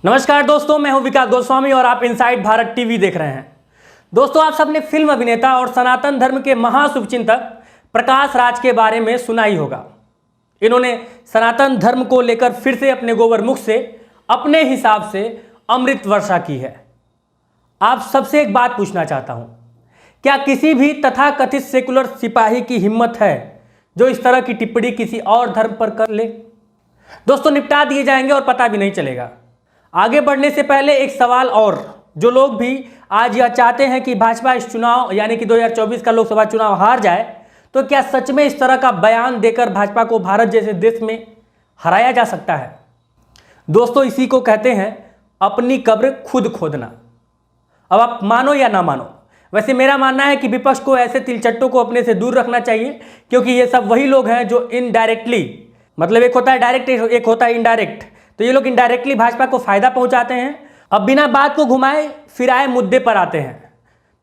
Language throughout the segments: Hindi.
नमस्कार दोस्तों, मैं हूं विकास गोस्वामी और आप इनसाइड भारत टीवी देख रहे हैं। दोस्तों, आप सबने फिल्म अभिनेता और सनातन धर्म के महाशुभचिंतक प्रकाश राज के बारे में सुना ही होगा। इन्होंने सनातन धर्म को लेकर फिर से अपने गोबर मुख से अपने हिसाब से अमृत वर्षा की है। आप सबसे एक बात पूछना चाहता हूं, क्या किसी भी तथाकथित सेकुलर सिपाही की हिम्मत है जो इस तरह की टिप्पणी किसी और धर्म पर कर ले? दोस्तों, निपटा दिए जाएंगे और पता भी नहीं चलेगा। आगे बढ़ने से पहले एक सवाल और, जो लोग भी आज यह चाहते हैं कि भाजपा इस चुनाव यानी कि 2024 का लोकसभा चुनाव हार जाए, तो क्या सच में इस तरह का बयान देकर भाजपा को भारत जैसे देश में हराया जा सकता है? दोस्तों, इसी को कहते हैं अपनी कब्र खुद खोदना। अब आप मानो या ना मानो, वैसे मेरा मानना है कि विपक्ष को ऐसे तिलचट्टों को अपने से दूर रखना चाहिए, क्योंकि ये सब वही लोग हैं जो इनडायरेक्टली, मतलब एक होता है डायरेक्ट, एक होता है इनडायरेक्ट, तो ये लोग इनडायरेक्टली भाजपा को फायदा पहुंचाते हैं। अब बिना बात को घुमाए फिराए मुद्दे पर आते हैं।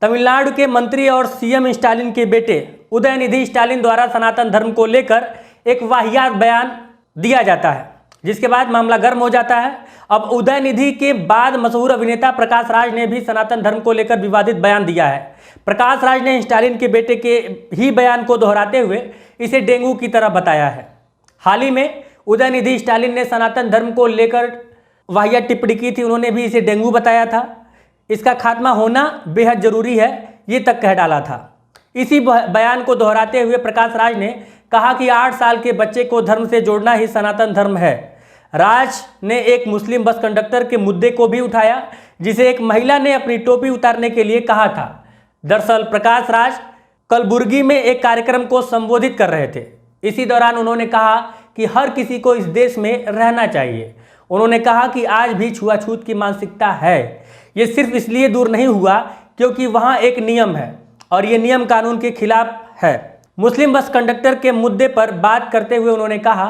तमिलनाडु के मंत्री और सीएम स्टालिन के बेटे उदयनिधि स्टालिन द्वारा सनातन धर्म को लेकर एक वाहियात बयान दिया जाता है, जिसके बाद मामला गर्म हो जाता है। अब उदयनिधि के बाद मशहूर अभिनेता प्रकाश राज ने भी सनातन धर्म को लेकर विवादित बयान दिया है। प्रकाश राज ने स्टालिन के बेटे के ही बयान को दोहराते हुए इसे डेंगू की तरह बताया है। हाल ही में उदयनिधि स्टालिन ने सनातन धर्म को लेकर वाहियात टिप्पणी की थी, उन्होंने भी इसे डेंगू बताया था। इसका खात्मा होना बेहद जरूरी है, ये तक कह डाला था। इसी बयान को दोहराते हुए प्रकाश राज ने कहा कि 8 साल के बच्चे को धर्म से जोड़ना ही सनातन धर्म है। राज ने एक मुस्लिम बस कंडक्टर के मुद्दे को भी उठाया, जिसे एक महिला ने अपनी टोपी उतारने के लिए कहा था। दरअसल प्रकाश राज कलबुर्गी में एक कार्यक्रम को संबोधित कर रहे थे। इसी दौरान उन्होंने कहा कि हर किसी को इस देश में रहना चाहिए। उन्होंने कहा कि आज भी छुआछूत की मानसिकता है। ये सिर्फ इसलिए दूर नहीं हुआ क्योंकि वहाँ एक नियम है और ये नियम कानून के खिलाफ है। मुस्लिम बस कंडक्टर के मुद्दे पर बात करते हुए उन्होंने कहा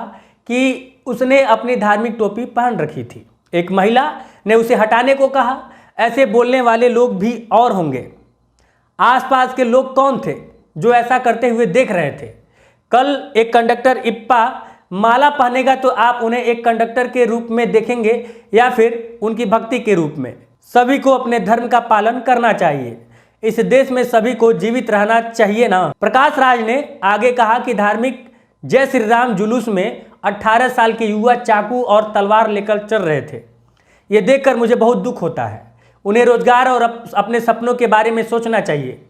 कि उसने अपनी धार्मिक टोपी पहन रखी थी। एक महिला ने उसे हटाने को कहा। ऐसे बोलने वाले लोग भी और होंगे। आसपास के लोग कौन थे जो ऐसा करते हुए देख रहे थे? कल एक कंडक्टर इप्पा माला पहनेगा तो आप उन्हें एक कंडक्टर के रूप में देखेंगे या फिर उनकी भक्ति के रूप में। सभी को अपने धर्म का पालन करना चाहिए। इस देश में सभी को जीवित रहना चाहिए ना। प्रकाश राज ने आगे कहा कि धार्मिक जय श्री राम जुलूस में 18 साल के युवा चाकू और तलवार लेकर चल रहे थे। ये देखकर मुझे बहुत दुख होता है। उन्हें रोजगार और अपने सपनों के बारे में सोचना चाहिए।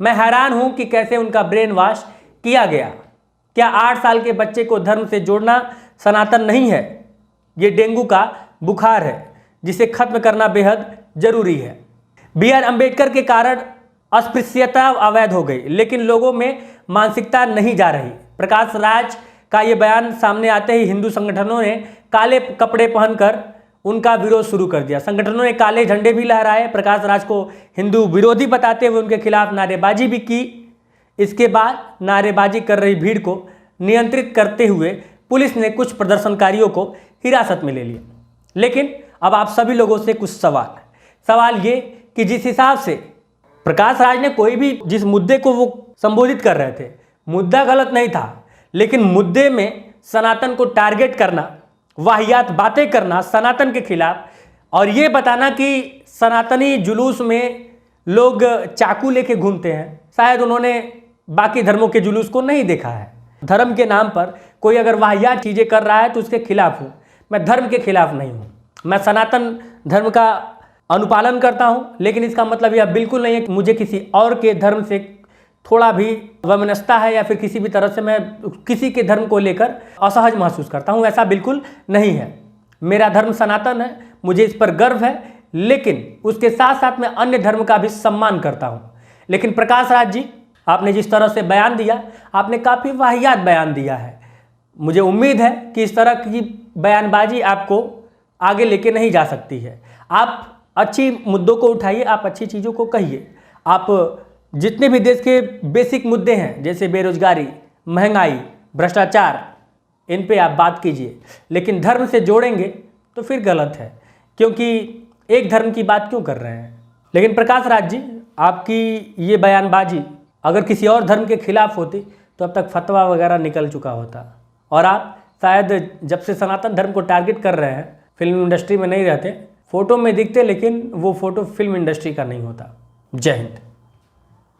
मैं हैरान हूँ कि कैसे उनका ब्रेन वॉश किया गया। क्या 8 साल के बच्चे को धर्म से जोड़ना सनातन नहीं है? ये डेंगू का बुखार है जिसे खत्म करना बेहद जरूरी है। BR अम्बेडकर के कारण अस्पृश्यता अवैध हो गई, लेकिन लोगों में मानसिकता नहीं जा रही। प्रकाश राज का ये बयान सामने आते ही हिंदू संगठनों ने काले कपड़े पहनकर उनका विरोध शुरू कर दिया। संगठनों ने काले झंडे भी लहराए, प्रकाश राज को हिंदू विरोधी बताते हुए उनके खिलाफ नारेबाजी भी की। इसके बाद नारेबाजी कर रही भीड़ को नियंत्रित करते हुए पुलिस ने कुछ प्रदर्शनकारियों को हिरासत में ले लिया। लेकिन अब आप सभी लोगों से कुछ सवाल ये कि जिस हिसाब से प्रकाश राज ने कोई भी जिस मुद्दे को वो संबोधित कर रहे थे, मुद्दा गलत नहीं था, लेकिन मुद्दे में सनातन को टारगेट करना, वाहियात बातें करना सनातन के खिलाफ, और ये बताना कि सनातनी जुलूस में लोग चाकू लेके घूमते हैं। शायद उन्होंने बाकी धर्मों के जुलूस को नहीं देखा है। धर्म के नाम पर कोई अगर वाहियात चीज़ें कर रहा है तो उसके खिलाफ हूँ। मैं धर्म के खिलाफ नहीं हूँ। मैं सनातन धर्म का अनुपालन करता हूँ, लेकिन इसका मतलब यह बिल्कुल नहीं है कि मुझे किसी और के धर्म से थोड़ा भी वैमनस्यता है या फिर किसी भी तरह से मैं किसी के धर्म को लेकर असहज महसूस करता हूँ। ऐसा बिल्कुल नहीं है। मेरा धर्म सनातन है, मुझे इस पर गर्व है, लेकिन उसके साथ साथ मैं अन्य धर्म का भी सम्मान करता हूँ। लेकिन प्रकाश राज जी, आपने जिस तरह से बयान दिया, आपने काफ़ी वाहियात बयान दिया है। मुझे उम्मीद है कि इस तरह की बयानबाजी आपको आगे लेके नहीं जा सकती है। आप अच्छी मुद्दों को उठाइए, आप अच्छी चीज़ों को कहिए। आप जितने भी देश के बेसिक मुद्दे हैं, जैसे बेरोजगारी, महंगाई, भ्रष्टाचार, इन पे आप बात कीजिए। लेकिन धर्म से जोड़ेंगे तो फिर गलत है, क्योंकि एक धर्म की बात क्यों कर रहे हैं? लेकिन प्रकाश राज जी, आपकी ये बयानबाजी अगर किसी और धर्म के खिलाफ होती तो अब तक फतवा वगैरह निकल चुका होता। और आप शायद जब से सनातन धर्म को टारगेट कर रहे हैं, फिल्म इंडस्ट्री में नहीं रहते, फोटो में दिखते लेकिन वो फोटो फिल्म इंडस्ट्री का नहीं होता। जय हिंद।